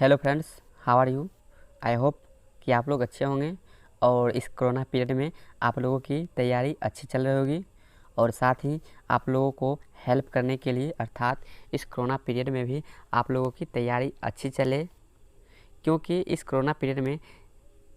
Hello friends, how are you. I hope कि आप लोग अच्छे होंगे और इस कोरोना पीरियड में आप लोगों की तैयारी अच्छी चल रही होगी। और साथ ही आप लोगों को हेल्प करने के लिए अर्थात इस कोरोना पीरियड में भी आप लोगों की तैयारी अच्छी चले, क्योंकि इस कोरोना पीरियड में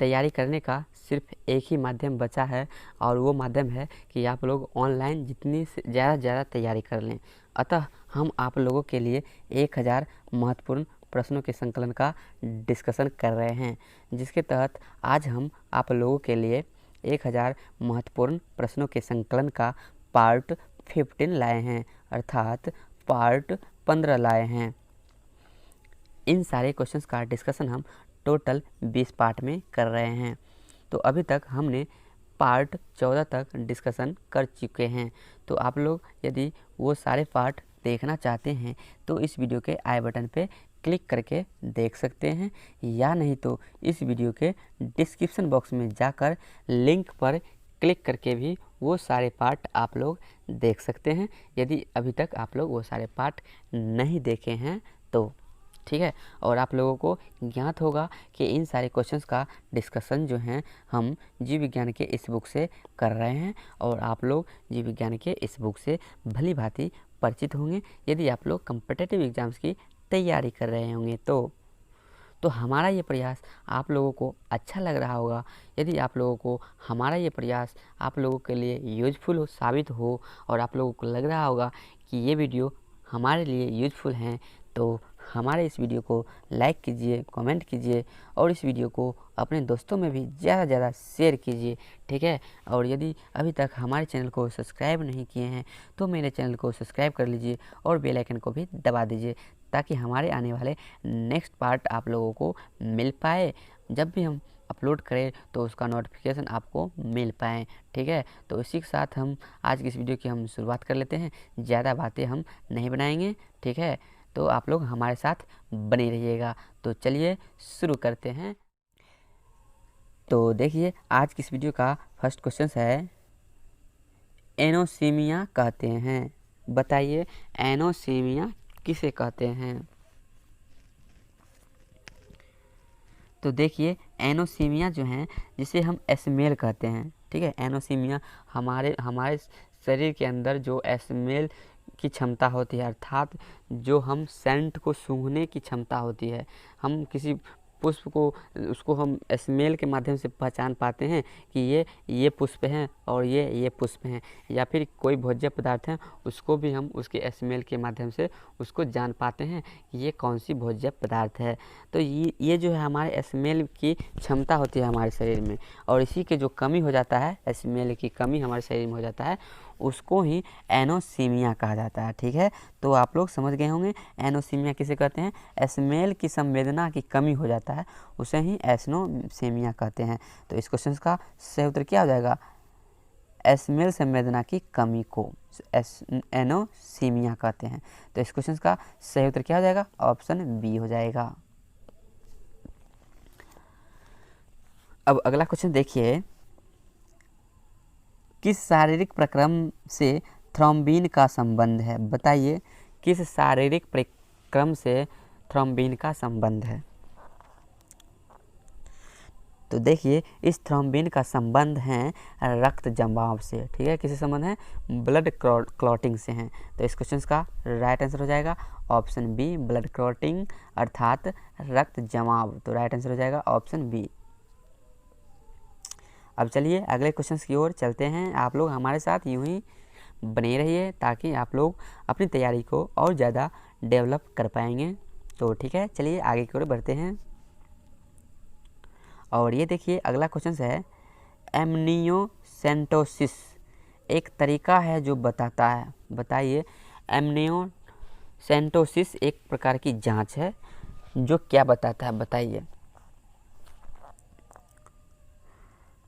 तैयारी करने का सिर्फ एक ही माध्यम बचा है और वो माध्यम है कि आप लोग ऑनलाइन जितनी से ज़्यादा तैयारी कर लें। अतः हम आप लोगों के लिए 1000 महत्वपूर्ण प्रश्नों के संकलन का डिस्कशन कर रहे हैं, जिसके तहत आज हम आप लोगों के लिए 1000 महत्वपूर्ण प्रश्नों के संकलन का पार्ट 15 लाए हैं, अर्थात पार्ट 15 लाए हैं। इन सारे क्वेश्चंस का डिस्कशन हम टोटल 20 पार्ट में कर रहे हैं। तो अभी तक हमने पार्ट 14 तक डिस्कशन कर चुके हैं। तो आप लोग यदि वो सारे पार्ट देखना चाहते हैं तो इस वीडियो के आई बटन पे क्लिक करके देख सकते हैं, या नहीं तो इस वीडियो के डिस्क्रिप्शन बॉक्स में जाकर लिंक पर क्लिक करके भी वो सारे पार्ट आप लोग देख सकते हैं, यदि अभी तक आप लोग वो सारे पार्ट नहीं देखे हैं तो। ठीक है, और आप लोगों को ज्ञात होगा कि इन सारे क्वेश्चंस का डिस्कशन जो है हम जीव विज्ञान के इस बुक से कर रहे हैं, और आप लोग जीव विज्ञान के इस बुक से भली भांति परिचित होंगे यदि आप लोग कम्पिटिटिव एग्ज़ाम्स की तैयारी कर रहे होंगे तो हमारा ये प्रयास आप लोगों को अच्छा लग रहा होगा। यदि आप लोगों को हमारा ये प्रयास आप लोगों के लिए यूजफुल हो साबित हो और आप लोगों को लग रहा होगा कि ये वीडियो हमारे लिए यूजफुल हैं, तो हमारे इस वीडियो को लाइक कीजिए, कमेंट कीजिए और इस वीडियो को अपने दोस्तों में भी ज़्यादा शेयर कीजिए। ठीक है, और यदि अभी तक हमारे चैनल को सब्सक्राइब नहीं किए हैं तो मेरे चैनल को सब्सक्राइब कर लीजिए और बेल आइकन को भी दबा दीजिए, ताकि हमारे आने वाले नेक्स्ट पार्ट आप लोगों को मिल पाए। जब भी हम अपलोड करें तो उसका नोटिफिकेशन आपको मिल पाए। ठीक है, तो इसी के साथ हम आज की इस वीडियो की हम शुरुआत कर लेते हैं। ज़्यादा बातें हम नहीं बनाएंगे, ठीक है, तो आप लोग हमारे साथ बने रहिएगा। तो चलिए शुरू करते हैं। तो देखिए, आज की इस वीडियो का फर्स्ट क्वेश्चन है, एनोसीमिया कहते हैं। बताइए, एनोसीमिया किसे कहते हैं? तो देखिए, एनोसीमिया जो है जिसे हम स्मेल कहते हैं। ठीक है, एनोसीमिया हमारे शरीर के अंदर जो स्मेल की क्षमता होती है, अर्थात जो हम सेंट को सूंघने की क्षमता होती है, हम किसी पुष्प को उसको हम स्मेल के माध्यम से पहचान पाते हैं कि ये पुष्प हैं और ये पुष्प हैं, या फिर कोई भोज्य पदार्थ है उसको भी हम उसके स्मेल के माध्यम से उसको जान पाते हैं कि ये कौन सी भोज्य पदार्थ है। तो ये जो है हमारे स्मेल की क्षमता होती है हमारे शरीर में, और इसी के जो कमी हो जाता है, स्मेल की कमी हमारे शरीर में हो जाता है, उसको ही एनोसीमिया कहा जाता है। ठीक है, तो आप लोग समझ गए होंगे एनोसीमिया किसे कहते हैं। स्मेल की संवेदना की कमी हो जाता है, उसे ही एनोसीमिया कहते हैं। तो इस क्वेश्चन का सही उत्तर क्या हो जाएगा? स्मेल संवेदना की कमी को एनोसीमिया कहते हैं। तो इस क्वेश्चन का सही उत्तर क्या हो जाएगा? ऑप्शन बी हो जाएगा। अब अगला क्वेश्चन देखिए, किस शारीरिक प्रक्रम से थ्रोम्बिन का संबंध है? बताइए, किस शारीरिक प्रक्रम से थ्रोम्बिन का संबंध है? तो देखिए, इस थ्रोम्बिन का संबंध है रक्त जमाव से। ठीक है, किससे संबंध है? ब्लड क्लॉटिंग से हैं। तो इस क्वेश्चन का राइट आंसर हो जाएगा ऑप्शन बी, ब्लड क्लॉटिंग अर्थात रक्त जमाव। तो राइट आंसर हो जाएगा ऑप्शन बी। अब चलिए अगले क्वेश्चन की ओर चलते हैं। आप लोग हमारे साथ यूं ही बने रहिए ताकि आप लोग अपनी तैयारी को और ज़्यादा डेवलप कर पाएंगे। तो ठीक है, चलिए आगे की ओर बढ़ते हैं। और ये देखिए, अगला क्वेश्चन है, एमनियोसेंटोसिस एक तरीका है जो बताता है। बताइए, एमनियोसेंटोसिस एक प्रकार की जांच है जो क्या बताता है? बताइए।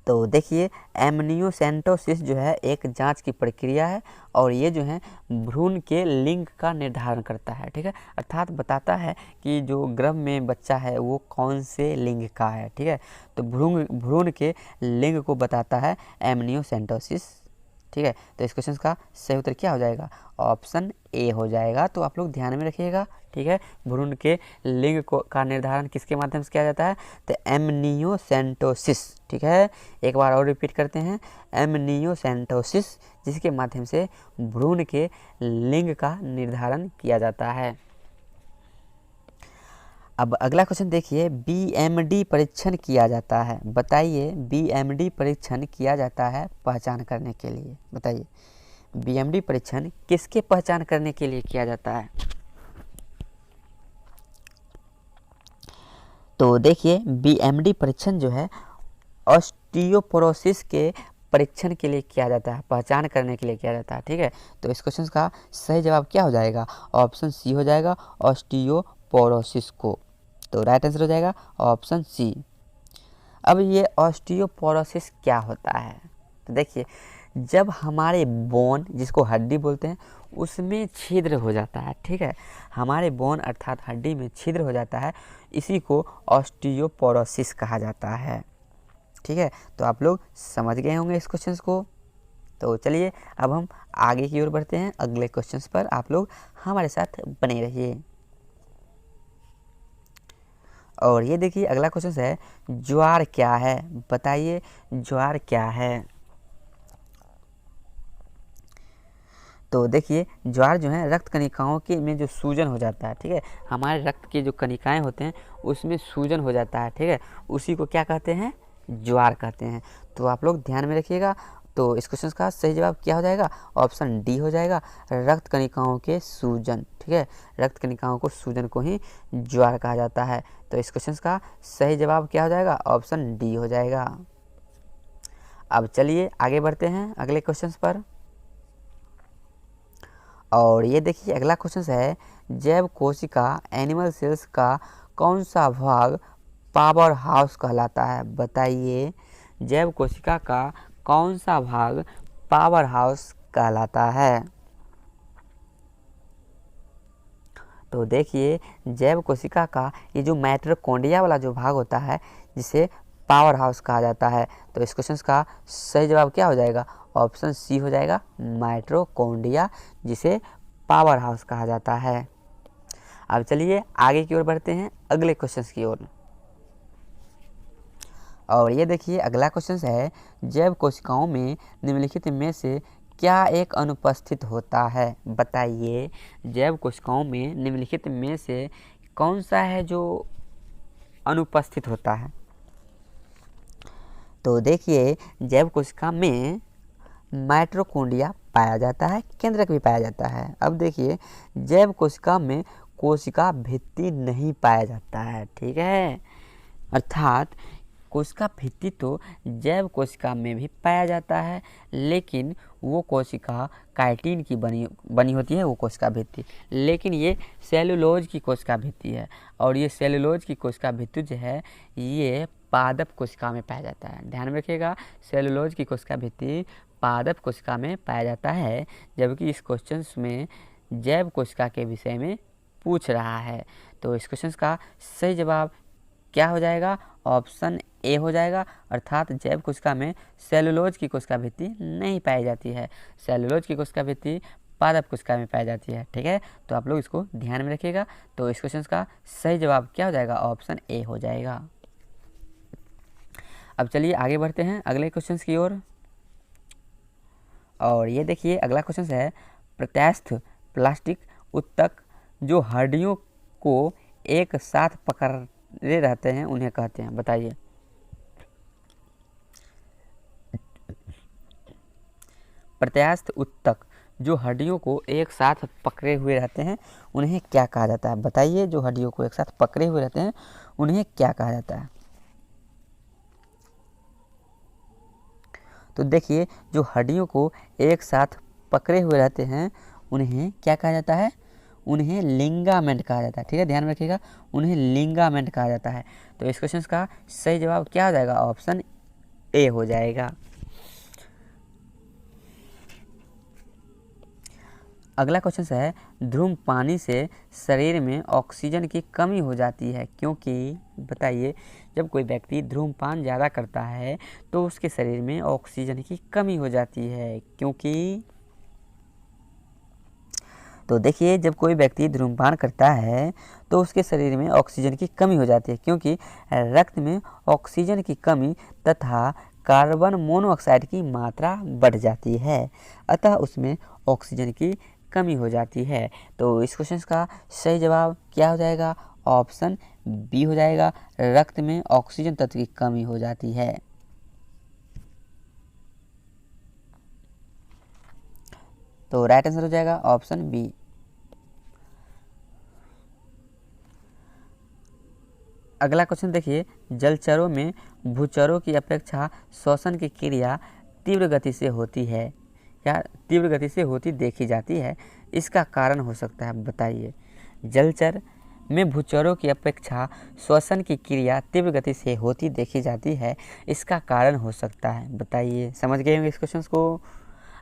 तो देखिए, एमनियोसेंटोसिस जो है एक जांच की प्रक्रिया है, और ये जो है भ्रूण के लिंग का निर्धारण करता है। ठीक है, अर्थात बताता है कि जो गर्भ में बच्चा है वो कौन से लिंग का है। ठीक है, तो भ्रूण के लिंग को बताता है एमनियोसेंटोसिस। ठीक है, तो इस क्वेश्चन का सही उत्तर क्या हो जाएगा? ऑप्शन ए हो जाएगा। तो आप लोग ध्यान में रखिएगा, ठीक है। भ्रूण के लिंग का निर्धारण किसके माध्यम से किया जाता है? तो एमनियोसेंटोसिस, ठीक है। एक बार और रिपीट करते हैं, एमनियोसेंटोसिस, जिसके माध्यम से भ्रूण के लिंग का निर्धारण किया जाता है। अब अगला क्वेश्चन देखिए, बीएमडी परीक्षण किया जाता है, बताइए बीएमडी परीक्षण किया जाता है पहचान करने के लिए, बताइए बीएमडी परीक्षण किसके पहचान करने के लिए किया जाता है? तो देखिए बीएमडी परीक्षण जो है ऑस्टियोपोरोसिस के परीक्षण के लिए किया जाता है, पहचान करने के लिए किया जाता है, ठीक है। तो इस क्वेश्चन का सही जवाब क्या हो जाएगा? ऑप्शन सी हो जाएगा, ऑस्टियोपोरोसिस को। तो राइट आंसर हो जाएगा ऑप्शन सी। अब ये ऑस्टियोपोरोसिस क्या होता है? तो देखिए, जब हमारे बोन, जिसको हड्डी बोलते हैं, उसमें छिद्र हो जाता है, ठीक है, हमारे बोन अर्थात हड्डी में छिद्र हो जाता है, इसी को ऑस्टियोपोरोसिस कहा जाता है, ठीक है। तो आप लोग समझ गए होंगे इस क्वेश्चन को। तो चलिए अब हम आगे की ओर बढ़ते हैं, अगले क्वेश्चन पर आप लोग हमारे साथ बने रहिए। और ये देखिए अगला क्वेश्चन है, ज्वार क्या है? बताइए ज्वार क्या है? तो देखिए ज्वार जो है रक्त कणिकाओं के में जो सूजन हो जाता है, ठीक है, हमारे रक्त की जो कणिकाएं होते हैं उसमें सूजन हो जाता है, ठीक है, उसी को क्या कहते हैं? ज्वार कहते हैं। तो आप लोग ध्यान में रखिएगा। तो इस क्वेश्चन का सही जवाब क्या हो जाएगा? ऑप्शन डी हो जाएगा, रक्त कणिकाओं के सूजन, ठीक है, रक्त कणिकाओं को सूजन को ही ज्वार कहा जाता है। तो इस क्वेश्चन का सही जवाब क्या हो जाएगा? ऑप्शन डी हो जाएगा। अब चलिए आगे बढ़ते हैं अगले क्वेश्चन पर। और ये देखिए अगला क्वेश्चन है, जैव कोशिका एनिमल सेल्स का कौन सा भाग पावर हाउस कहलाता है? बताइए जैव कोशिका का कौन सा भाग पावर हाउस कहलाता है? तो देखिए जैव कोशिका का ये जो माइटोकॉन्ड्रिया वाला जो भाग होता है, जिसे पावर हाउस कहा जाता है। तो इस क्वेश्चन का सही जवाब क्या हो जाएगा? ऑप्शन सी हो जाएगा, माइटोकॉन्ड्रिया, जिसे पावर हाउस कहा जाता है। अब चलिए आगे की ओर बढ़ते हैं, अगले क्वेश्चन की ओर। और ये देखिए अगला क्वेश्चन है, जैव कोशिकाओं में निम्नलिखित में से क्या एक अनुपस्थित होता है? बताइए जैव कोशिकाओं में निम्नलिखित में से कौन सा है जो अनुपस्थित होता है? तो देखिए जैव कोशिका में माइटोकॉन्ड्रिया पाया जाता है, केंद्रक भी पाया जाता है। अब देखिए जैव कोशिका में कोशिका भित्ति नहीं पाया जाता है, ठीक है, अर्थात कोशिका भित्ति तो जैव कोशिका में भी पाया जाता है, लेकिन वो कोशिका काइटिन की बनी होती है, वो कोशिका भित्ति, लेकिन ये सेलुलोज की कोशिका भित्ति है। और ये सेलुलोज की कोशिका भित्ति जो है ये पादप कोशिका में पाया जाता है। ध्यान में रखिएगा, सेलुलोज की कोशिका भित्ति पादप कोशिका में पाया जाता है, जबकि इस क्वेश्चन में जैव कोशिका के विषय में पूछ रहा है। तो इस क्वेश्चन का सही जवाब क्या हो जाएगा? ऑप्शन ए हो जाएगा, अर्थात जैव कोशिका में सेलुलोज की कोशिका भित्ति नहीं पाई जाती है, सेलुलोज की कोशिका भित्ति पादप कोशिका में पाई जाती है, ठीक है। तो आप लोग इसको ध्यान में रखिएगा। तो इस क्वेश्चन का सही जवाब क्या हो जाएगा? ऑप्शन ए हो जाएगा। अब चलिए आगे बढ़ते हैं अगले क्वेश्चन की ओर। और ये देखिए अगला क्वेश्चन है, प्रत्यास्थ प्लास्टिक उत्तक जो हड्डियों को एक साथ पकड़े रहते हैं उन्हें कहते हैं? बताइए प्रत्यास्थ उत्तक जो हड्डियों को एक साथ पकड़े हुए रहते हैं उन्हें क्या कहा जाता है? बताइए जो हड्डियों को एक साथ पकड़े हुए रहते हैं उन्हें क्या कहा जाता है? तो देखिए जो हड्डियों को एक साथ पकड़े हुए रहते हैं उन्हें क्या कहा जाता है? उन्हें लिंगामेंट कहा जाता है, ठीक है, ध्यान में रखिएगा, उन्हें लिंगामेंट कहा जाता है। तो इस क्वेश्चन का सही जवाब क्या हो जाएगा? ऑप्शन ए हो जाएगा। अगला क्वेश्चन है, धूम्रपान से शरीर में ऑक्सीजन की कमी हो जाती है क्योंकि, बताइए, जब कोई व्यक्ति धूम्रपान ज़्यादा करता है तो उसके शरीर में ऑक्सीजन की कमी हो जाती है क्योंकि, तो देखिए, जब कोई व्यक्ति धूम्रपान करता है तो उसके शरीर में ऑक्सीजन की कमी हो जाती है क्योंकि रक्त में ऑक्सीजन की कमी तथा कार्बन मोनोऑक्साइड की मात्रा बढ़ जाती है, अतः उसमें ऑक्सीजन की कमी हो जाती है। तो इस क्वेश्चन का सही जवाब क्या हो जाएगा? ऑप्शन बी हो जाएगा, रक्त में ऑक्सीजन तत्व की कमी हो जाती है। तो राइट आंसर हो जाएगा ऑप्शन बी। अगला क्वेश्चन देखिए, जलचरों में भूचरों की अपेक्षा श्वसन की क्रिया तीव्र गति से होती है या तीव्र गति से होती देखी जाती है, इसका कारण हो सकता है, बताइए। जलचर में भूचरों की अपेक्षा श्वसन की क्रिया तीव्र गति से होती देखी जाती है, इसका कारण हो सकता है, बताइए। समझ गए होंगे इस क्वेश्चन को?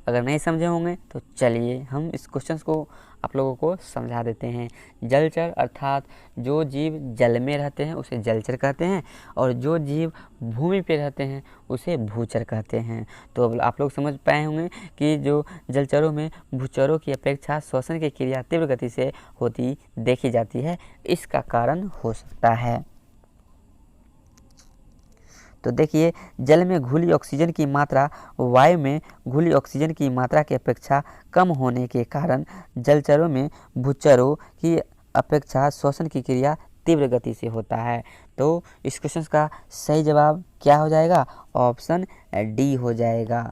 अगर नहीं समझे होंगे तो चलिए हम इस क्वेश्चन को आप लोगों को समझा देते हैं। जलचर अर्थात जो जीव जल में रहते हैं उसे जलचर कहते हैं और जो जीव भूमि पे रहते हैं उसे भूचर कहते हैं। तो अब आप लोग समझ पाए होंगे कि जो जलचरों में भूचरों की अपेक्षा श्वसन की क्रिया तीव्र गति से होती देखी जाती है, इसका कारण हो सकता है। तो देखिए, जल में घुली ऑक्सीजन की मात्रा वायु में घुली ऑक्सीजन की मात्रा की अपेक्षा कम होने के कारण जलचरों में भूचरों की अपेक्षा श्वसन की क्रिया तीव्र गति से होता है। तो इस क्वेश्चन का सही जवाब क्या हो जाएगा? ऑप्शन डी हो जाएगा।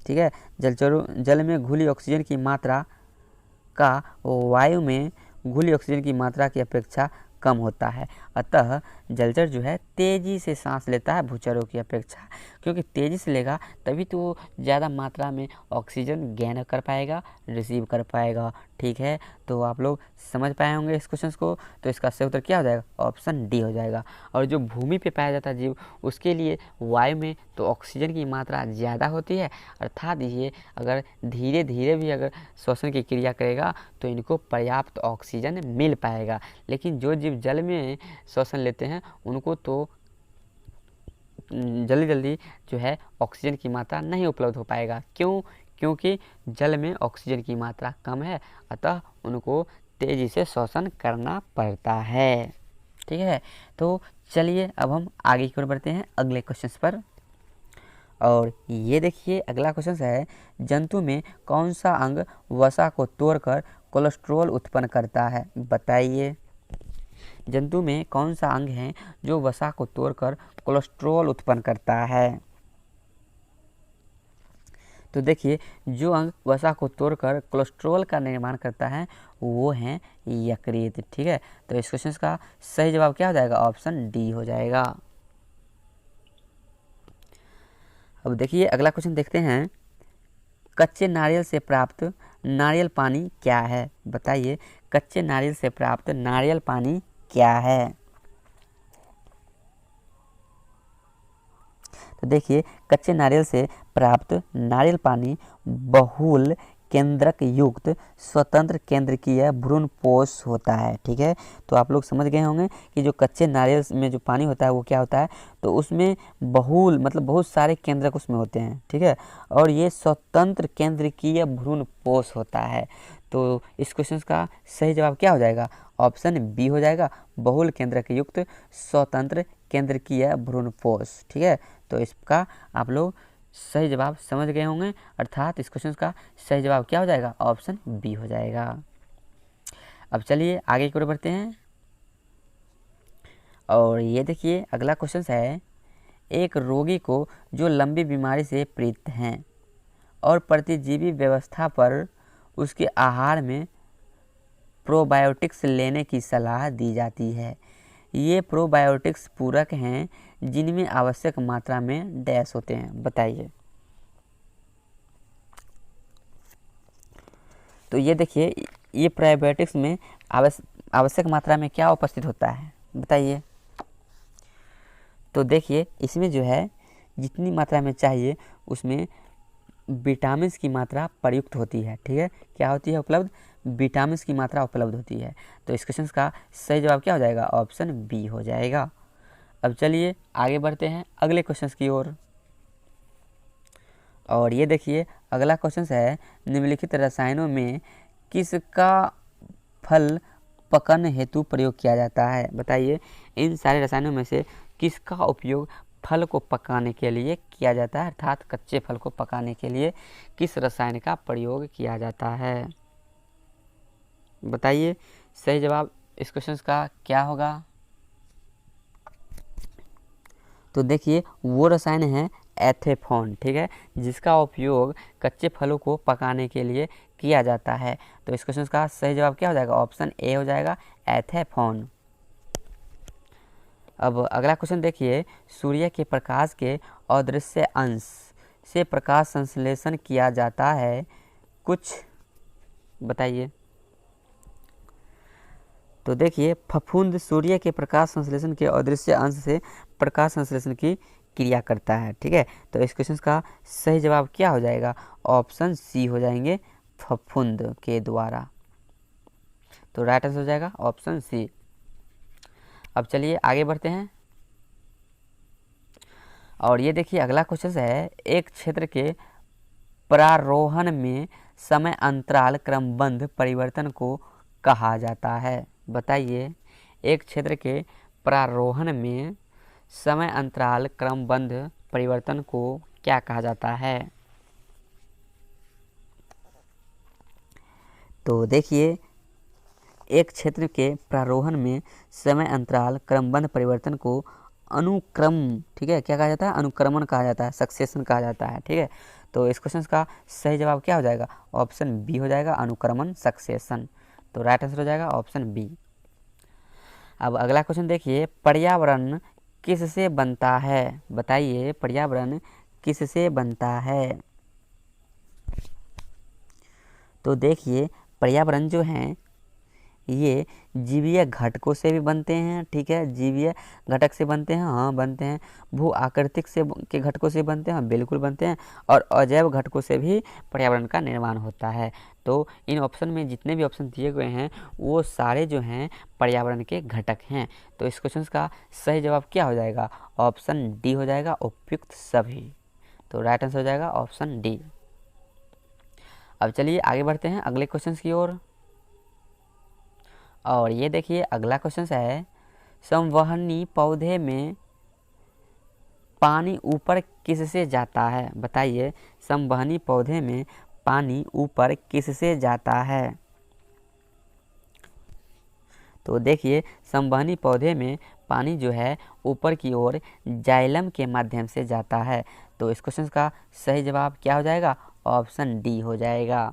ठीक है, जल में घुली ऑक्सीजन की मात्रा का वायु में घुली ऑक्सीजन की मात्रा की अपेक्षा कम होता है, अतः जलचर जो है तेज़ी से सांस लेता है भूचरों की अपेक्षा, क्योंकि तेज़ी से लेगा तभी तो वो ज़्यादा मात्रा में ऑक्सीजन गेन कर पाएगा, रिसीव कर पाएगा। ठीक है, तो आप लोग समझ पाए होंगे इस क्वेश्चन को। तो इसका सही उत्तर क्या हो जाएगा? ऑप्शन डी हो जाएगा। और जो भूमि पे पाया जाता है जीव, उसके लिए वायु में तो ऑक्सीजन की मात्रा ज़्यादा होती है, अर्थात ये अगर धीरे धीरे भी अगर श्वसन की क्रिया करेगा तो इनको पर्याप्त ऑक्सीजन मिल पाएगा। लेकिन जो जीव जल में श्वसन लेते हैं उनको तो जल्दी जल्दी जो है ऑक्सीजन की मात्रा नहीं उपलब्ध हो पाएगा। क्यों? क्योंकि जल में ऑक्सीजन की मात्रा कम है, अतः उनको तेज़ी से श्वसन करना पड़ता है। ठीक है, तो चलिए अब हम आगे की ओर बढ़ते हैं अगले क्वेश्चन पर। और ये देखिए, अगला क्वेश्चन है, जंतु में कौन सा अंग वसा को तोड़कर कोलेस्ट्रॉल उत्पन्न करता है? बताइए। जंतु में कौन सा अंग है जो वसा को तोड़कर कोलेस्ट्रॉल उत्पन्न करता है? तो देखिए, जो अंग वसा को तोड़कर कोलेस्ट्रॉल का निर्माण करता है वो है यकृत। ठीक है, तो इस क्वेश्चन का सही जवाब क्या हो जाएगा? ऑप्शन डी हो जाएगा। अब देखिए, अगला क्वेश्चन देखते हैं, कच्चे नारियल से प्राप्त नारियल पानी क्या है? बताइए, कच्चे नारियल से प्राप्त नारियल पानी क्या है? तो देखिए, कच्चे नारियल से प्राप्त नारियल पानी बहुल केंद्रक युक्त स्वतंत्र केंद्रकीय भ्रूणपोष होता है। ठीक है, तो आप लोग समझ गए होंगे कि जो कच्चे नारियल में जो पानी होता है वो क्या होता है, तो उसमें बहुल मतलब बहुत सारे केंद्रक उसमें होते हैं। ठीक है, और ये स्वतंत्र केंद्रकीय भ्रूणपोष होता है। तो इस क्वेश्चन का सही जवाब क्या हो जाएगा? ऑप्शन बी हो जाएगा, बहुल केंद्रक युक्त स्वतंत्र केंद्रकीय भ्रूणपोष। ठीक है, तो इसका आप लोग सही जवाब समझ गए होंगे, अर्थात इस क्वेश्चन का सही जवाब क्या हो जाएगा? ऑप्शन बी हो जाएगा। अब चलिए आगे की ओर बढ़ते हैं। और ये देखिए, अगला क्वेश्चन है, एक रोगी को जो लंबी बीमारी से पीड़ित हैं और प्रतिजीवी व्यवस्था पर उसके आहार में प्रोबायोटिक्स लेने की सलाह दी जाती है। ये प्रोबायोटिक्स पूरक हैं जिनमें आवश्यक मात्रा में डैश होते हैं। बताइए। तो ये देखिए, ये प्रोबायोटिक्स में आवश्यक मात्रा में क्या उपस्थित होता है? बताइए। तो देखिए, इसमें जो है जितनी मात्रा में चाहिए उसमें विटामिन की मात्रा प्रयुक्त होती है। ठीक है, क्या होती है उपलब्ध? विटामिन की मात्रा उपलब्ध होती है। तो इस क्वेश्चन का सही जवाब क्या हो जाएगा? ऑप्शन बी हो जाएगा। अब चलिए आगे बढ़ते हैं अगले क्वेश्चन की ओर। और ये देखिए अगला क्वेश्चन है, निम्नलिखित रसायनों में किसका फल पकने हेतु प्रयोग किया जाता है? बताइए, इन सारे रसायनों में से किसका उपयोग फल को पकाने के लिए किया जाता है, अर्थात कच्चे फल को पकाने के लिए किस रसायन का प्रयोग किया जाता है? बताइए सही जवाब इस क्वेश्चन का क्या होगा? तो देखिए वो रसायन है एथेफॉन, ठीक है, जिसका उपयोग कच्चे फलों को पकाने के लिए किया जाता है। तो इस क्वेश्चन का सही जवाब क्या हो जाएगा? ऑप्शन ए हो जाएगा, एथेफॉन। अब अगला क्वेश्चन देखिए, सूर्य के प्रकाश के अदृश्य अंश से प्रकाश संश्लेषण किया जाता है, कुछ बताइए। तो देखिए फफूंद सूर्य के प्रकाश संश्लेषण के अदृश्य अंश से प्रकाश संश्लेषण की क्रिया करता है, ठीक है। तो इस क्वेश्चन का सही जवाब क्या हो जाएगा? ऑप्शन सी हो जाएंगे, फफूंद के द्वारा। तो राइट आंसर हो जाएगा ऑप्शन सी। अब चलिए आगे बढ़ते हैं। और ये देखिए अगला क्वेश्चन है, एक क्षेत्र के प्रारोहण में समय अंतराल क्रमबद्ध परिवर्तन को कहा जाता है। बताइए, एक क्षेत्र के प्रारोहण में समय अंतराल क्रमबद्ध परिवर्तन को क्या कहा जाता है? तो देखिए एक क्षेत्र के प्रारोहण में समय अंतराल क्रमबद्ध परिवर्तन को अनुक्रम, ठीक है, क्या कहा जाता है? अनुक्रमण कहा जाता है, सक्सेशन कहा जाता है, ठीक है। तो इस क्वेश्चन का सही जवाब क्या हो जाएगा? ऑप्शन बी हो जाएगा, अनुक्रमण, सक्सेशन। तो राइट आंसर हो जाएगा ऑप्शन बी। अब अगला क्वेश्चन देखिए, पर्यावरण किससे बनता है? बताइए पर्यावरण किससे बनता है? तो देखिए पर्यावरण जो हैं ये जीवीय घटकों से भी बनते हैं, ठीक है, जीवीय घटक से बनते हैं, हाँ बनते हैं। भू आकृतिक से के घटकों से बनते हैं, बिल्कुल बनते हैं। और अजैव घटकों से भी पर्यावरण का निर्माण होता है। तो इन ऑप्शन में जितने भी ऑप्शन दिए गए हैं वो सारे जो हैं पर्यावरण के घटक हैं। तो इस क्वेश्चन का सही जवाब क्या हो जाएगा? ऑप्शन डी हो जाएगा, उपयुक्त सभी। तो राइट आंसर हो जाएगा ऑप्शन डी। अब चलिए आगे बढ़ते हैं अगले क्वेश्चन की ओर। और ये देखिए अगला क्वेश्चन है, संवहनी पौधे में पानी ऊपर किससे जाता है? बताइए संवहनी पौधे में पानी ऊपर किससे जाता है? तो देखिए संवहनी पौधे में पानी जो है ऊपर की ओर जाइलम के माध्यम से जाता है। तो इस क्वेश्चन का सही जवाब क्या हो जाएगा? ऑप्शन डी हो जाएगा।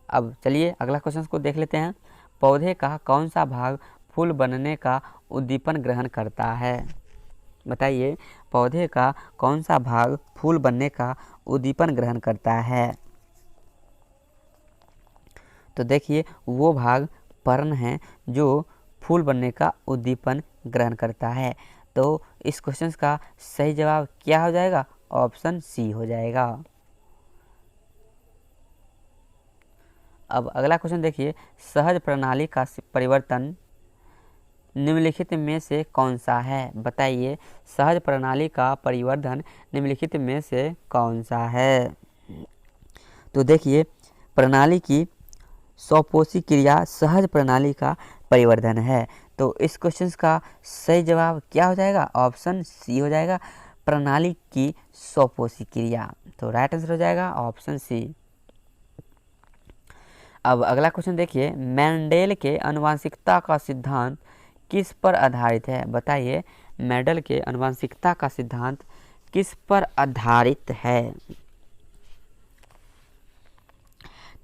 अब चलिए अगला क्वेश्चन को देख लेते हैं, पौधे का कौन सा भाग फूल बनने का उद्दीपन ग्रहण करता है? बताइए पौधे का कौन सा भाग फूल बनने का उद्दीपन ग्रहण करता है? तो देखिए वो भाग पर्ण है जो फूल बनने का उद्दीपन ग्रहण करता है। तो इस क्वेश्चन का सही जवाब क्या हो जाएगा? ऑप्शन सी हो जाएगा। अब अगला क्वेश्चन देखिए, सहज प्रणाली का परिवर्तन निम्नलिखित में से कौन सा है? बताइए सहज प्रणाली का परिवर्तन निम्नलिखित में से कौन सा है? तो देखिए प्रणाली की स्वपोषी क्रिया सहज प्रणाली का परिवर्धन है। तो इस क्वेश्चन का सही जवाब क्या हो जाएगा? ऑप्शन सी हो जाएगा, प्रणाली की स्वपोषी क्रिया। तो राइट आंसर हो जाएगा ऑप्शन सी। अब अगला क्वेश्चन देखिए, मेंडेल के आनुवंशिकता का सिद्धांत किस पर आधारित है? बताइए मेंडेल के आनुवंशिकता का सिद्धांत किस पर आधारित है?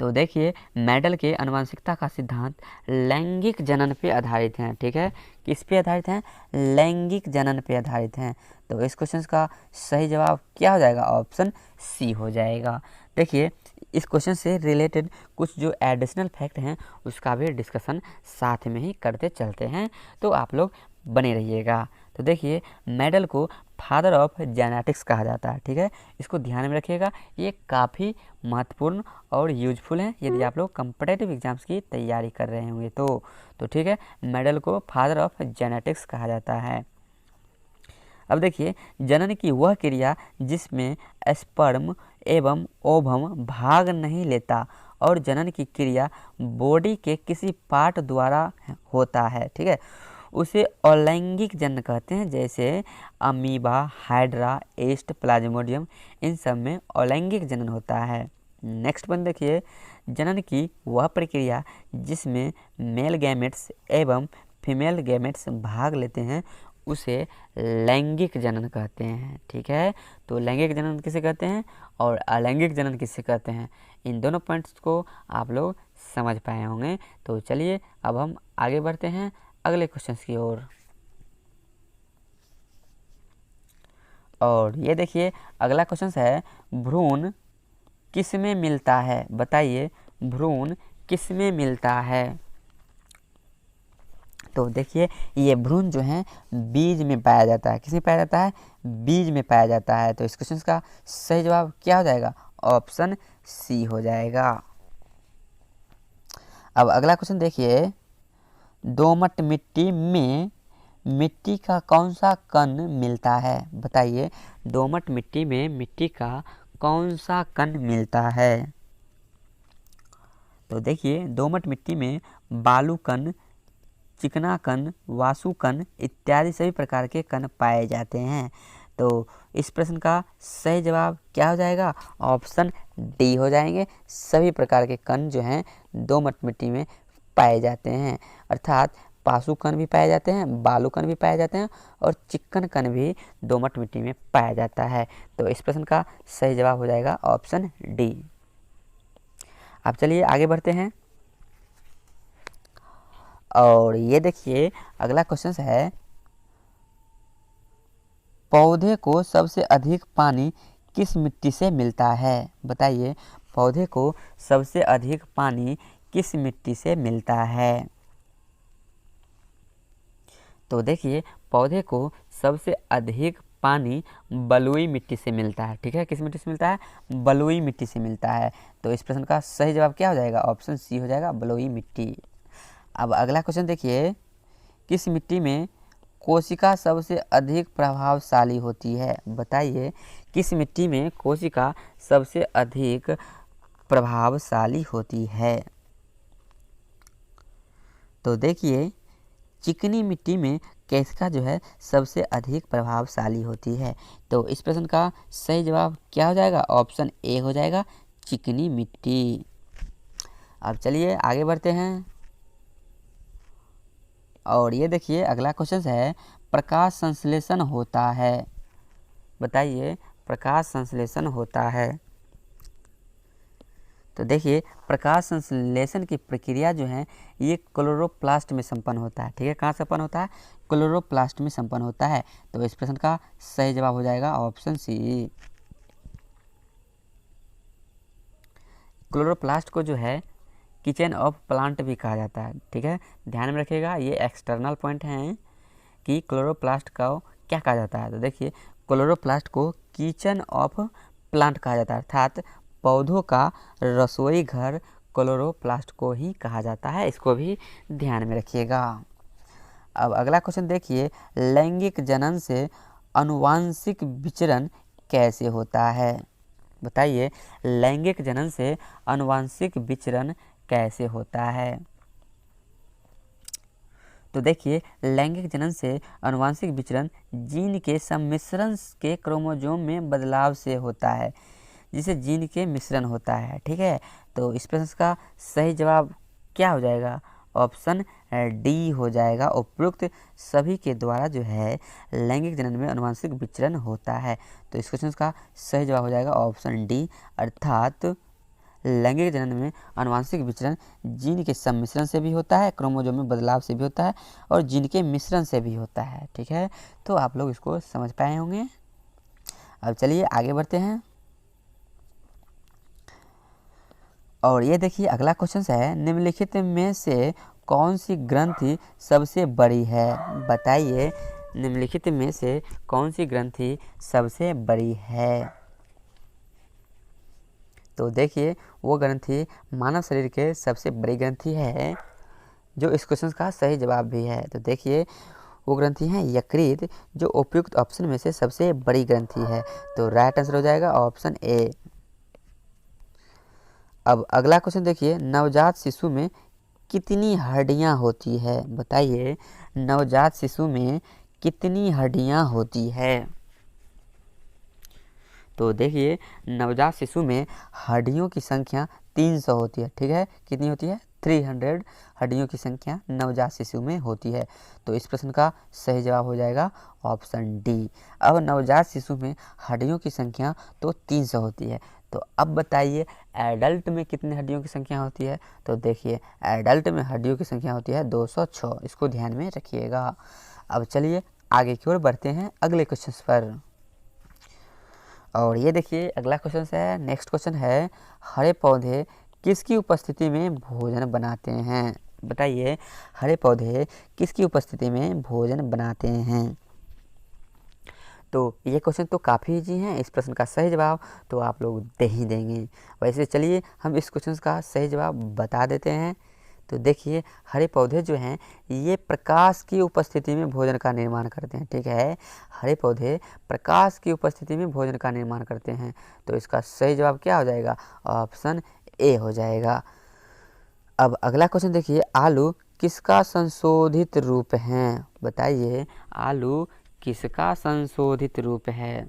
तो देखिए मेंडेल के आनुवंशिकता का सिद्धांत लैंगिक जनन पे आधारित है, ठीक है। किस पे आधारित है? लैंगिक जनन पे आधारित है। तो इस क्वेश्चन का सही जवाब क्या हो जाएगा? ऑप्शन सी हो जाएगा। देखिए इस क्वेश्चन से रिलेटेड कुछ जो एडिशनल फैक्ट हैं उसका भी डिस्कशन साथ में ही करते चलते हैं, तो आप लोग बने रहिएगा। तो देखिए मेंडल को फादर ऑफ जेनेटिक्स कहा जाता है, ठीक है, इसको ध्यान में रखिएगा, ये काफ़ी महत्वपूर्ण और यूजफुल है यदि आप लोग कॉम्पिटिटिव एग्जाम्स की तैयारी कर रहे होंगे तो ठीक है, मेंडल को फादर ऑफ जेनेटिक्स कहा जाता है। अब देखिए जनन की वह क्रिया जिसमें स्पर्म एवं ओवम भाग नहीं लेता और जनन की क्रिया बॉडी के किसी पार्ट द्वारा होता है, ठीक है, उसे अलैंगिक जनन कहते हैं। जैसे अमीबा, हाइड्रा, एस्ट, प्लाज्मोडियम, इन सब में अलैंगिक जनन होता है। नेक्स्ट पॉइंट देखिए, जनन की वह प्रक्रिया जिसमें मेल गैमेट्स एवं फीमेल गैमेट्स भाग लेते हैं उसे लैंगिक जनन कहते हैं, ठीक है। तो लैंगिक जनन किसे कहते हैं और अलैंगिक जनन किसे कहते हैं, इन दोनों पॉइंट्स को आप लोग समझ पाए होंगे। तो चलिए अब हम आगे बढ़ते हैं अगले क्वेश्चंस की ओर। और ये देखिए अगला क्वेश्चन है, भ्रूण किस में मिलता है, बताइए भ्रूण किस में मिलता है। तो देखिए ये भ्रूण जो है बीज में पाया जाता है, किस में पाया जाता है, बीज में पाया जाता है। तो इस क्वेश्चन का सही जवाब क्या हो जाएगा, ऑप्शन सी हो जाएगा। अब अगला क्वेश्चन देखिए, दोमट मिट्टी में मिट्टी का कौन सा कण मिलता है, बताइए दोमट मिट्टी में मिट्टी का कौन सा कण मिलता है। तो देखिए दोमट मिट्टी में बालू कण, चिकना कण, वासु कण इत्यादि सभी प्रकार के कण पाए जाते हैं। तो इस प्रश्न का सही जवाब क्या हो जाएगा, ऑप्शन डी हो जाएंगे। सभी प्रकार के कण जो हैं दोमट मिट्टी में पाए जाते हैं, अर्थात पासु कण भी पाए जाते हैं, बालू कण भी पाए जाते हैं और चिकन कण भी दोमट मिट्टी में पाया जाता है। तो इस प्रश्न का सही जवाब हो जाएगा ऑप्शन डी। अब चलिए आगे बढ़ते हैं। और ये देखिए अगला क्वेश्चन है, पौधे को सबसे अधिक पानी किस मिट्टी से मिलता है, बताइए पौधे को सबसे अधिक पानी किस मिट्टी से मिलता है। तो देखिए पौधे को सबसे अधिक पानी बलुई मिट्टी से मिलता है, ठीक है, किस मिट्टी से मिलता है, बलुई मिट्टी से मिलता है। तो इस प्रश्न का सही जवाब क्या हो जाएगा, ऑप्शन सी हो जाएगा, बलुई मिट्टी। अब अगला क्वेश्चन देखिए, किस मिट्टी में कोशिका सबसे अधिक प्रभावशाली होती है, बताइए किस मिट्टी में कोशिका सबसे अधिक प्रभावशाली होती है। तो देखिए चिकनी मिट्टी में कोशिका जो है सबसे अधिक प्रभावशाली होती है। तो इस प्रश्न का सही जवाब क्या हो जाएगा, ऑप्शन ए हो जाएगा, चिकनी मिट्टी। अब चलिए आगे बढ़ते हैं। और ये देखिए अगला क्वेश्चन है, प्रकाश संश्लेषण होता है, बताइए प्रकाश संश्लेषण होता है। तो देखिए प्रकाश संश्लेषण की प्रक्रिया जो है ये क्लोरोप्लास्ट में संपन्न होता है, ठीक है, कहाँ संपन्न होता है, क्लोरोप्लास्ट में संपन्न होता है। तो इस प्रश्न का सही जवाब हो जाएगा ऑप्शन सी। क्लोरोप्लास्ट को जो है किचन ऑफ प्लांट भी कहा जाता है, ठीक है, ध्यान में रखिएगा, ये एक्सटर्नल पॉइंट हैं कि क्लोरोप्लास्ट का क्या कहा जाता है। तो देखिए क्लोरोप्लास्ट को किचन ऑफ प्लांट कहा जाता है, अर्थात पौधों का रसोई घर क्लोरोप्लास्ट को ही कहा जाता है, इसको भी ध्यान में रखिएगा। अब अगला क्वेश्चन देखिए, लैंगिक जनन से आनुवांशिक विचरण कैसे होता है, बताइए लैंगिक जनन से आनुवांशिक विचरण कैसे होता है। तो देखिए लैंगिक जनन से आनुवांशिक विचरण जीन के सम्मिश्रण के क्रोमोसोम में बदलाव से होता है, जिसे जीन के मिश्रण होता है, ठीक है। तो इस प्रश्न का सही जवाब क्या हो जाएगा, ऑप्शन डी हो जाएगा, उपयुक्त सभी के द्वारा जो है लैंगिक जनन में आनुवांशिक विचरण होता है। तो इस क्वेश्चन का सही जवाब हो जाएगा ऑप्शन डी, अर्थात लैंगिक जनन में आनुवांशिक विचरण जीन के सम्मिश्रण से भी होता है, क्रोमोसोम में बदलाव से भी होता है और जीन के मिश्रण से भी होता है, ठीक है। तो आप लोग इसको समझ पाए होंगे। अब चलिए आगे बढ़ते हैं। और ये देखिए अगला क्वेश्चन है, निम्नलिखित में से कौन सी ग्रंथि सबसे बड़ी है, बताइए निम्नलिखित में से कौन सी ग्रंथि सबसे बड़ी है? तो देखिए वो ग्रंथि मानव शरीर के सबसे बड़ी ग्रंथि है, जो इस क्वेश्चन का सही जवाब भी है। तो देखिए वो ग्रंथि है यकृत, जो उपयुक्त ऑप्शन में से सबसे बड़ी ग्रंथि है। तो राइट आंसर हो जाएगा ऑप्शन ए। अब अगला क्वेश्चन देखिए, नवजात शिशु में कितनी हड्डियां होती है? बताइए नवजात शिशु में कितनी हड्डियां होती है? तो देखिए नवजात शिशु में हड्डियों की संख्या 300 होती है। ठीक है, कितनी होती है? 300 हड्डियों की संख्या नवजात शिशु में होती है। तो इस प्रश्न का सही जवाब हो जाएगा ऑप्शन डी। अब नवजात शिशु में हड्डियों की संख्या तो 300 होती है। तो अब बताइए एडल्ट में कितनी हड्डियों की संख्या होती है? तो देखिए एडल्ट में हड्डियों की संख्या होती है 206। इसको ध्यान में रखिएगा। अब चलिए आगे की ओर बढ़ते हैं अगले क्वेश्चन पर। और ये देखिए अगला क्वेश्चन है, नेक्स्ट क्वेश्चन है, हरे पौधे किसकी उपस्थिति में भोजन बनाते हैं? बताइए हरे पौधे किसकी उपस्थिति में भोजन बनाते हैं? तो ये क्वेश्चन तो काफ़ी ईजी है, इस प्रश्न का सही जवाब तो आप लोग दे ही देंगे। वैसे चलिए हम इस क्वेश्चन का सही जवाब बता देते हैं। तो देखिए हरे पौधे जो हैं ये प्रकाश की उपस्थिति में भोजन का निर्माण करते हैं। ठीक है, हरे पौधे प्रकाश की उपस्थिति में भोजन का निर्माण करते हैं। तो इसका सही जवाब क्या हो जाएगा? ऑप्शन ए हो जाएगा। अब अगला क्वेश्चन देखिए, आलू किसका संशोधित रूप है? बताइए आलू किसका संशोधित रूप है?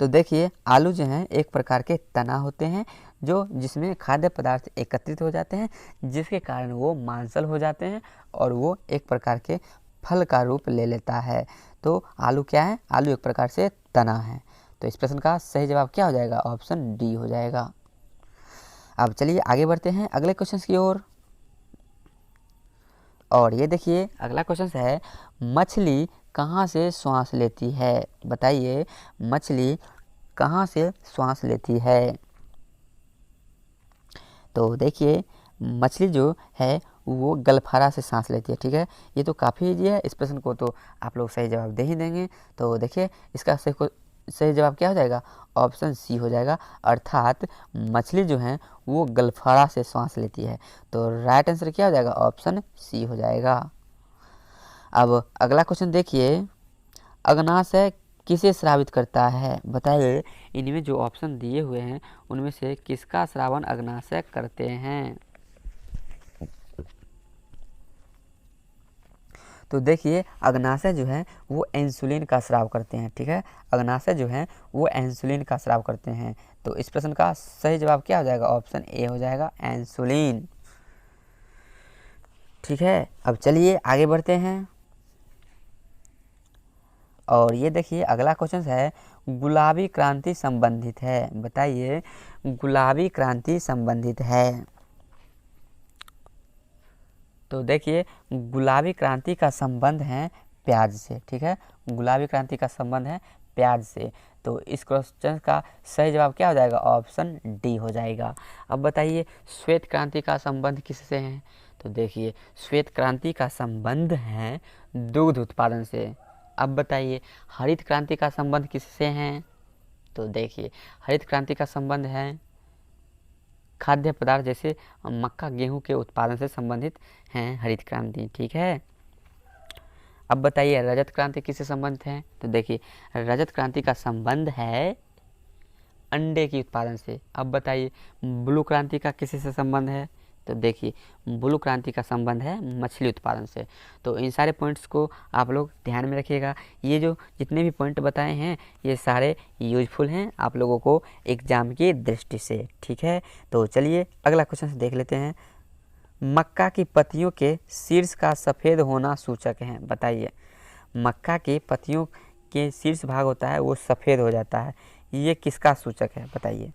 तो देखिए आलू जो हैं एक प्रकार के तना होते हैं, जो जिसमें खाद्य पदार्थ एकत्रित हो जाते हैं, जिसके कारण वो मांसल हो जाते हैं और वो एक प्रकार के फल का रूप ले लेता है। तो आलू क्या है? आलू एक प्रकार से तना है। तो इस प्रश्न का सही जवाब क्या हो जाएगा? ऑप्शन डी हो जाएगा। अब चलिए आगे बढ़ते हैं अगले क्वेश्चन की ओर। और ये देखिए अगला क्वेश्चन है, मछली कहाँ से श्वास लेती है? बताइए मछली कहाँ से श्वास लेती है? तो देखिए मछली जो है वो गलफारा से सांस लेती है। ठीक है, ये तो काफ़ी ईजी है, इस प्रश्न को तो आप लोग सही जवाब दे ही देंगे। तो देखिए इसका सही जवाब क्या हो जाएगा? ऑप्शन सी हो जाएगा, अर्थात मछली जो है वो गलफारा से श्वास लेती है। तो राइट आंसर क्या हो जाएगा? ऑप्शन सी हो जाएगा। अब अगला क्वेश्चन देखिए, अग्नाशय किसे श्रावित करता है? बताइए इनमें जो ऑप्शन दिए हुए हैं उनमें से किसका श्रावण अग्नाशय करते हैं? तो देखिए अग्नाशय जो है वो इंसुलिन का स्राव करते हैं। ठीक है, अग्नाशय जो है वो इंसुलिन का स्राव करते हैं। तो इस प्रश्न का सही जवाब क्या हो जाएगा? ऑप्शन ए हो जाएगा, इंसुलिन। ठीक है, अब चलिए आगे बढ़ते हैं। और ये देखिए अगला क्वेश्चन है, गुलाबी क्रांति संबंधित है। बताइए गुलाबी क्रांति संबंधित है। तो देखिए गुलाबी क्रांति का संबंध है प्याज से। ठीक है, गुलाबी क्रांति का संबंध है प्याज से। तो इस क्वेश्चन का सही जवाब क्या हो जाएगा? ऑप्शन डी हो जाएगा। अब बताइए श्वेत क्रांति का संबंध किससे है? तो देखिए श्वेत क्रांति का संबंध है दुग्ध उत्पादन से। अब बताइए हरित क्रांति का संबंध किससे है? तो देखिए हरित क्रांति का संबंध है खाद्य पदार्थ जैसे मक्का गेहूं के उत्पादन से संबंधित हैं हरित क्रांति। ठीक है, अब बताइए रजत क्रांति किससे संबंधित है? तो देखिए रजत क्रांति का संबंध है अंडे के उत्पादन से। अब बताइए ब्लू क्रांति का किससे संबंध है? तो देखिए ब्लू क्रांति का संबंध है मछली उत्पादन से। तो इन सारे पॉइंट्स को आप लोग ध्यान में रखिएगा। ये जो जितने भी पॉइंट बताए हैं ये सारे यूजफुल हैं आप लोगों को एग्जाम की दृष्टि से। ठीक है, तो चलिए अगला क्वेश्चन देख लेते हैं। मक्का की पत्तियों के शीर्ष का सफ़ेद होना सूचक है। बताइए मक्का की पत्तियों के शीर्ष भाग होता है वो सफ़ेद हो जाता है, ये किसका सूचक है? बताइए।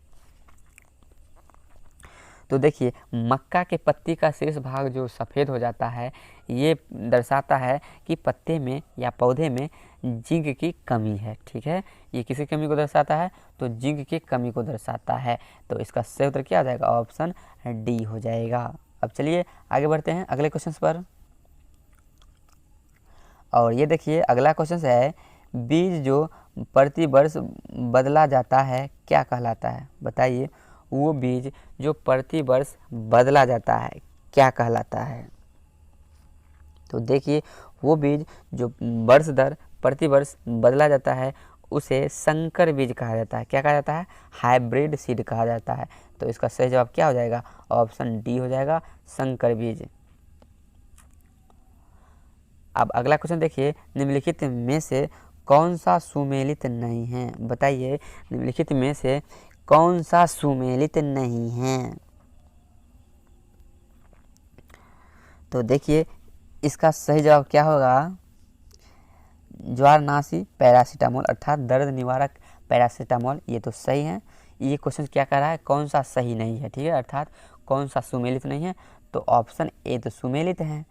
तो देखिए मक्का के पत्ती का शीर्ष भाग जो सफ़ेद हो जाता है ये दर्शाता है कि पत्ते में या पौधे में जिंक की कमी है। ठीक है, ये किसी कमी को दर्शाता है? तो जिंक की कमी को दर्शाता है। तो इसका सही उत्तर क्या आ जाएगा? ऑप्शन डी हो जाएगा। अब चलिए आगे बढ़ते हैं अगले क्वेश्चन पर। और ये देखिए अगला क्वेश्चन है, बीज जो प्रति वर्ष बदला जाता है क्या कहलाता है? बताइए, वो बीज जो प्रति वर्ष बदला जाता है क्या कहलाता है? तो देखिए, वो बीज जो वर्ष दर प्रति वर्ष बदला जाता है उसे संकर बीज कहा जाता है। क्या कहा जाता है? हाइब्रिड सीड कहा जाता है। तो इसका सही जवाब क्या हो जाएगा? ऑप्शन डी हो जाएगा, संकर बीज। अब अगला क्वेश्चन देखिए, निम्नलिखित में से कौन सा सुमेलित नहीं है? बताइए, निम्नलिखित में से कौन सा सुमेलित नहीं है? तो देखिए, इसका सही जवाब क्या होगा? ज्वारनाशी पैरासीटामोल अर्थात दर्द निवारक पैरासीटामोल, ये तो सही है। ये क्वेश्चन क्या कह रहा है? कौन सा सही नहीं है, ठीक है, अर्थात कौन सा सुमेलित नहीं है? तो ऑप्शन ए तो सुमेलित है।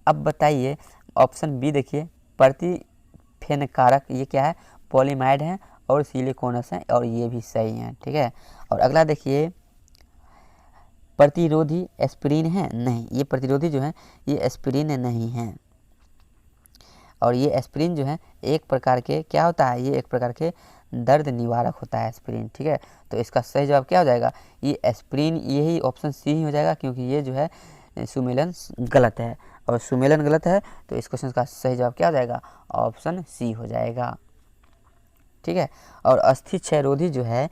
अब बताइए ऑप्शन बी देखिए, प्रतिफेनकारक, ये क्या है? पॉलीमाइड है और सिलिकॉनस है, और ये भी सही है, ठीक है। और अगला देखिए, प्रतिरोधी एस्पिरिन है? नहीं, ये प्रतिरोधी जो है ये एस्पिरिन नहीं है। और ये एस्पिरिन जो है एक प्रकार के क्या होता है? ये एक प्रकार के दर्द निवारक होता है एस्पिरिन, ठीक है। तो इसका सही जवाब क्या हो जाएगा? ये एस्पिरिन, यही ऑप्शन सी ही हो जाएगा, क्योंकि ये जो है सुमेलन गलत है, और सुमेलन गलत है तो इस क्वेश्चन का सही जवाब क्या हो जाएगा? ऑप्शन सी हो जाएगा, ठीक है। और अस्थि क्षयरोधी जो है,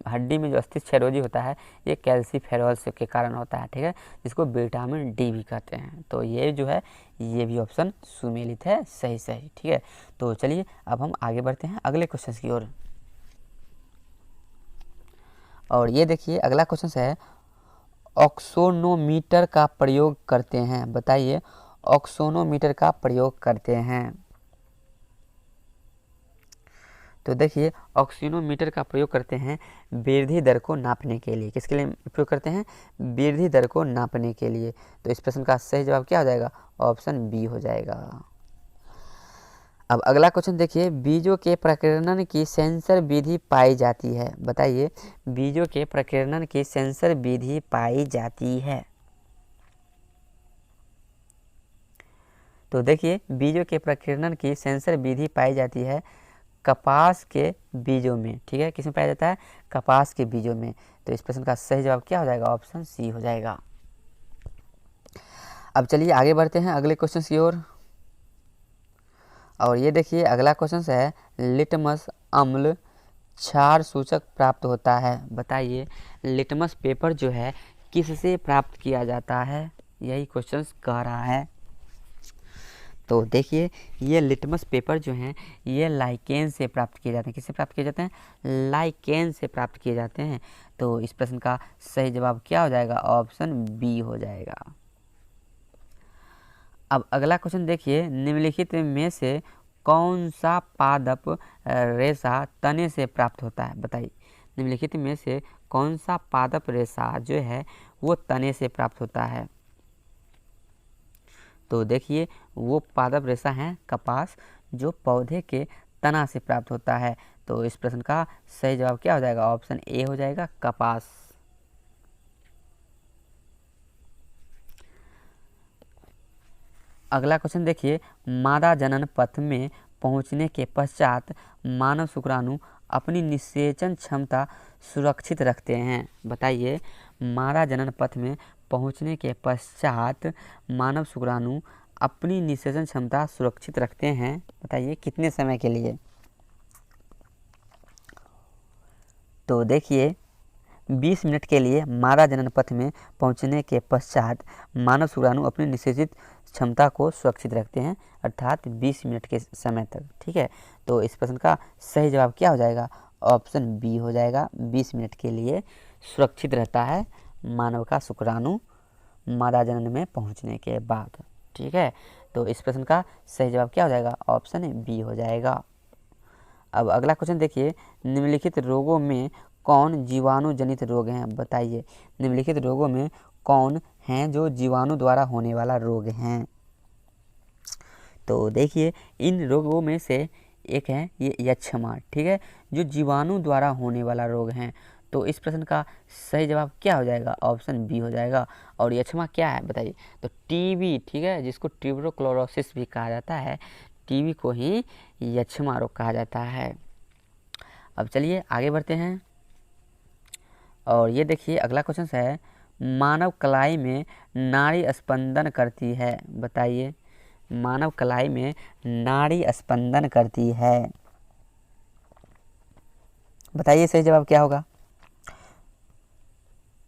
हड्डी में जो अस्थि क्षयरोधी होता है ये कैल्सीफेरॉल के कारण होता है, ठीक है, जिसको विटामिन डी भी कहते हैं। तो ये जो है ये भी ऑप्शन सुमेलित है, सही, ठीक है। तो चलिए अब हम आगे बढ़ते हैं अगले क्वेश्चन की ओर। और ये देखिए अगला क्वेश्चन है, ऑक्सोनोमीटर का प्रयोग करते हैं? बताइए, ऑक्सोनोमीटर का प्रयोग करते हैं? तो देखिए, ऑक्सीनोमीटर का प्रयोग करते हैं वृद्धि दर को नापने के लिए। किसके लिए प्रयोग करते हैं? वृद्धि दर को नापने के लिए। तो इस प्रश्न का सही जवाब क्या हो जाएगा? ऑप्शन बी हो जाएगा। अब अगला क्वेश्चन देखिए, बीजों के प्रकीर्णन की सेंसर विधि पाई जाती है? बताइए, बीजों के प्रकीर्णन की सेंसर विधि पाई जाती है? तो देखिए, बीजों के प्रकीर्णन की सेंसर विधि पाई जाती है कपास के बीजों में, ठीक है। किसमें पाया जाता है? कपास के बीजों में। तो इस प्रश्न का सही जवाब क्या हो जाएगा? ऑप्शन सी हो जाएगा। अब चलिए आगे बढ़ते हैं अगले क्वेश्चन की ओर। और ये देखिए अगला क्वेश्चन है, लिटमस अम्ल क्षार सूचक प्राप्त होता है? बताइए, लिटमस पेपर जो है किससे प्राप्त किया जाता है? यही क्वेश्चन कह रहा है। तो देखिए, ये लिटमस पेपर जो हैं ये लाइकेन से प्राप्त किए जाते हैं। किससे प्राप्त किए जाते हैं? लाइकेन से प्राप्त किए जाते हैं। तो इस प्रश्न का सही जवाब क्या हो जाएगा? ऑप्शन बी हो जाएगा। अब अगला क्वेश्चन देखिए, निम्नलिखित में से कौन सा पादप रेशा तने से प्राप्त होता है? बताइए, निम्नलिखित में से कौन सा पादप रेशा जो है वो तने से प्राप्त होता है? तो देखिए, वो पादप रेशा है कपास, जो पौधे के तना से प्राप्त होता है। तो इस प्रश्न का सही जवाब क्या हो जाएगा? ऑप्शन ए हो जाएगा, कपास। अगला क्वेश्चन देखिए, मादा जनन पथ में पहुंचने के पश्चात मानव शुक्राणु अपनी निषेचन क्षमता सुरक्षित रखते हैं? बताइए, मादा जनन पथ में पहुंचने के पश्चात मानव शुक्राणु अपनी निषेचन क्षमता सुरक्षित रखते हैं? बताइए, कितने समय के लिए? तो देखिए, 20 मिनट के लिए मादा जनन पथ में पहुंचने के पश्चात मानव शुक्राणु अपनी निषेचित क्षमता को सुरक्षित रखते हैं, अर्थात 20 मिनट के समय तक, ठीक है। तो इस प्रश्न का सही जवाब क्या हो जाएगा? ऑप्शन बी हो जाएगा, 20 मिनट के लिए सुरक्षित रहता है मानव का शुक्राणु मादा जनन में पहुंचने के बाद, ठीक है। तो इस प्रश्न का सही जवाब क्या हो जाएगा? ऑप्शन बी हो जाएगा। अब अगला क्वेश्चन देखिए, निम्नलिखित रोगों में कौन जीवाणु जनित रोग हैं? बताइए, निम्नलिखित रोगों में कौन हैं जो जीवाणु द्वारा होने वाला रोग हैं? तो देखिए, इन रोगों में से एक है ये यक्ष्मा, ठीक है, जो जीवाणु द्वारा होने वाला रोग है। तो इस प्रश्न का सही जवाब क्या हो जाएगा? ऑप्शन बी हो जाएगा। और यक्ष्मा क्या है बताइए? तो टीबी, ठीक है, जिसको ट्यूबरक्लोसिस भी कहा जाता है, टीबी को ही यक्ष्मा रोग कहा जाता है। अब चलिए आगे बढ़ते हैं। और ये देखिए अगला क्वेश्चन है, मानव कलाई में नाड़ी स्पंदन करती है, बताइए। मानव कलाई में नाड़ी स्पंदन करती है, बताइए सही जवाब क्या होगा?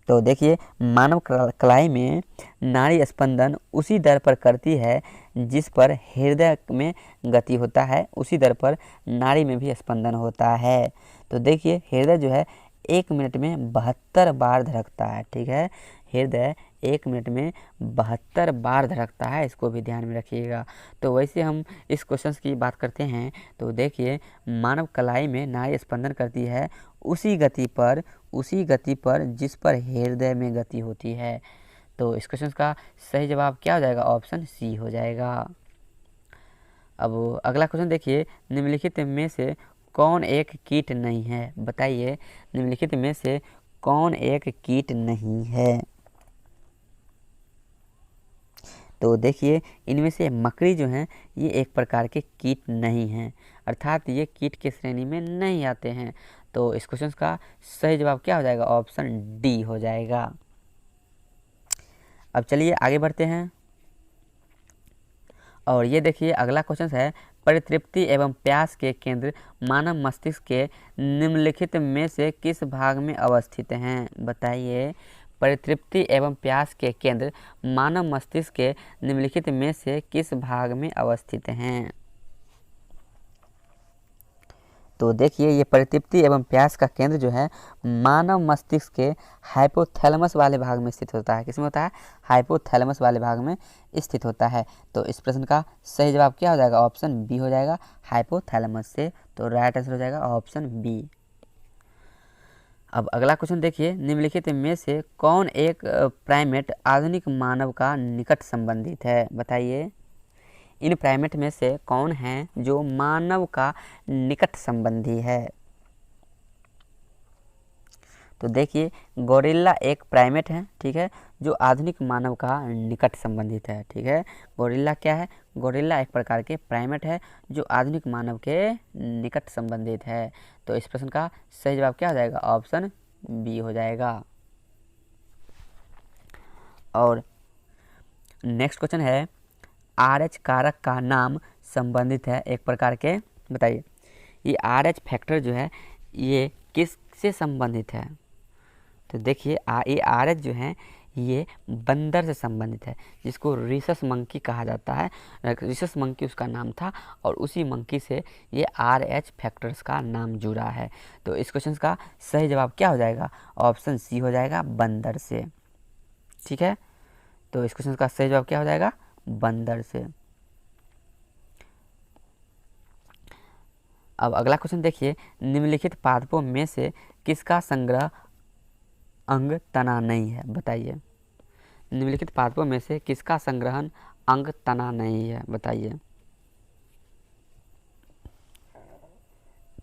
तो देखिए मानव कलाई में नाड़ी स्पंदन उसी दर पर करती है जिस पर हृदय में गति होता है, उसी दर पर नाड़ी में भी स्पंदन होता है। तो देखिए हृदय जो है 1 मिनट में 72 बार धड़कता है, ठीक है, हृदय 1 मिनट में 72 बार धड़कता है, इसको भी ध्यान में रखिएगा। तो वैसे हम इस क्वेश्चन की बात करते हैं तो देखिए मानव कलाई में नाड़ी स्पंदन करती है उसी गति पर जिस पर हृदय में गति होती है। तो इस क्वेश्चन का सही जवाब क्या हो जाएगा? ऑप्शन सी हो जाएगा। अब अगला क्वेश्चन देखिए, निम्नलिखित में से कौन एक कीट नहीं है, बताइए। निम्नलिखित में से कौन एक कीट नहीं है? तो देखिए इनमें से मकड़ी जो है ये एक प्रकार के कीट नहीं हैं, अर्थात ये कीट के श्रेणी में नहीं आते हैं। तो इस क्वेश्चन का सही जवाब क्या हो जाएगा? ऑप्शन डी हो जाएगा। अब चलिए आगे बढ़ते हैं। और ये देखिए अगला क्वेश्चन है, परितृप्ति एवं प्यास के केंद्र मानव मस्तिष्क के निम्नलिखित में से किस भाग में अवस्थित हैं, बताइए। परितृप्ति एवं प्यास के केंद्र मानव मस्तिष्क के निम्नलिखित में से किस भाग में अवस्थित हैं? तो देखिए ये परितृप्ति एवं प्यास का केंद्र जो है मानव मस्तिष्क के हाइपोथैलेमस वाले भाग में स्थित होता है। किसमें होता है? हाइपोथैलेमस वाले भाग में स्थित होता है। तो इस प्रश्न का सही जवाब क्या हो जाएगा? ऑप्शन बी हो जाएगा, हाइपोथैलेमस से। तो राइट आंसर हो जाएगा ऑप्शन बी। अब अगला क्वेश्चन देखिए, निम्नलिखित में से कौन एक प्राइमेट आधुनिक मानव का निकट संबंधित है, बताइए। इन प्राइमेट में से कौन है जो मानव का निकट संबंधी है? तो देखिए गोरिल्ला एक प्राइमेट है, ठीक है, जो आधुनिक मानव का निकट संबंधित है, ठीक है। गोरिल्ला क्या है? गोरिल्ला एक प्रकार के प्राइमेट है जो आधुनिक मानव के निकट संबंधित है। तो इस प्रश्न का सही जवाब क्या हो जाएगा? ऑप्शन बी हो जाएगा। और नेक्स्ट क्वेश्चन है, RH कारक का नाम संबंधित है एक प्रकार के, बताइए। ये RH फैक्टर जो है ये किससे संबंधित है? तो देखिए ये RH जो है ये बंदर से संबंधित है, जिसको रिसस मंकी कहा जाता है। रिसस मंकी उसका नाम था और उसी मंकी से ये RH फैक्टर्स का नाम जुड़ा है। तो इस क्वेश्चन का सही जवाब क्या हो जाएगा? ऑप्शन सी हो जाएगा, बंदर से, ठीक है। तो इस क्वेश्चन का सही जवाब क्या हो जाएगा? बंदर से। अब अगला क्वेश्चन देखिए, निम्नलिखित पादपों में से किसका संग्रह अंग तना नहीं है, बताइए। निम्नलिखित पादपों में से किसका संग्रहण अंग तना नहीं है, बताइए।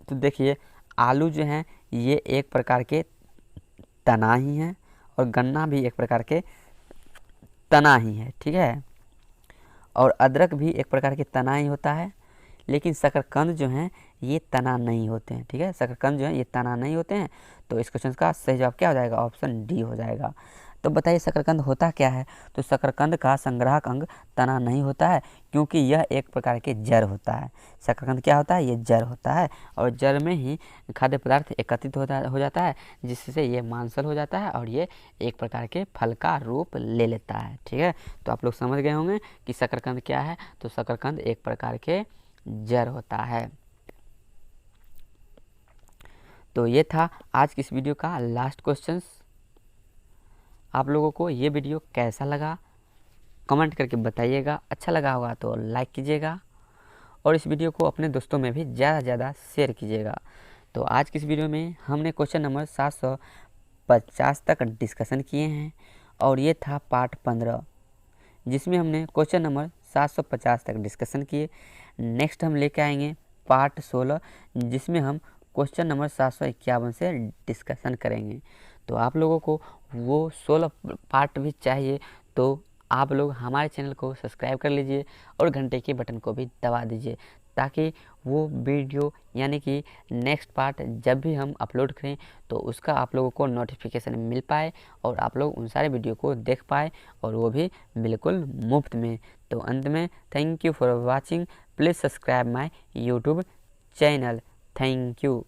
तो देखिए आलू जो है ये एक प्रकार के तना ही है और गन्ना भी एक प्रकार के तना ही है, ठीक है। और अदरक भी एक प्रकार के तना ही होता है, लेकिन शकरकंद जो हैं ये तना नहीं होते हैं, ठीक है। शकरकंद जो है ये तना नहीं होते हैं। तो इस क्वेश्चन का सही जवाब क्या हो जाएगा? ऑप्शन डी हो जाएगा। तो बताइए शकरकंद होता क्या है? तो शकरकंद का संग्राहक अंग तना नहीं होता है, क्योंकि यह एक प्रकार के जड़ होता है। शकरकंद क्या होता है? ये जड़ होता है और जड़ में ही खाद्य पदार्थ एकत्रित हो जाता है, जिससे ये मांसल हो जाता है और ये एक प्रकार के फल का रूप ले लेता है, ठीक है। तो आप लोग समझ गए होंगे कि शकरकंद क्या है। तो शकरकंद एक प्रकार के जड़ होता है। तो ये था आज की इस वीडियो का लास्ट क्वेश्चन। आप लोगों को ये वीडियो कैसा लगा कमेंट करके बताइएगा। अच्छा लगा होगा तो लाइक कीजिएगा और इस वीडियो को अपने दोस्तों में भी ज़्यादा से ज़्यादा शेयर कीजिएगा। तो आज की इस वीडियो में हमने क्वेश्चन नंबर 750 तक डिस्कशन किए हैं और ये था पार्ट 15, जिसमें हमने क्वेश्चन नंबर 750 तक डिस्कशन किए। नेक्स्ट हम लेके आएंगे पार्ट 16, जिसमें हम क्वेश्चन नंबर 751 से डिस्कशन करेंगे। तो आप लोगों को वो 16 पार्ट भी चाहिए तो आप लोग हमारे चैनल को सब्सक्राइब कर लीजिए और घंटे के बटन को भी दबा दीजिए, ताकि वो वीडियो यानी कि नेक्स्ट पार्ट जब भी हम अपलोड करें तो उसका आप लोगों को नोटिफिकेशन मिल पाए और आप लोग उन सारे वीडियो को देख पाए, और वो भी बिल्कुल मुफ्त में। तो अंत में thank you for watching, please subscribe my YouTube channel. Thank you.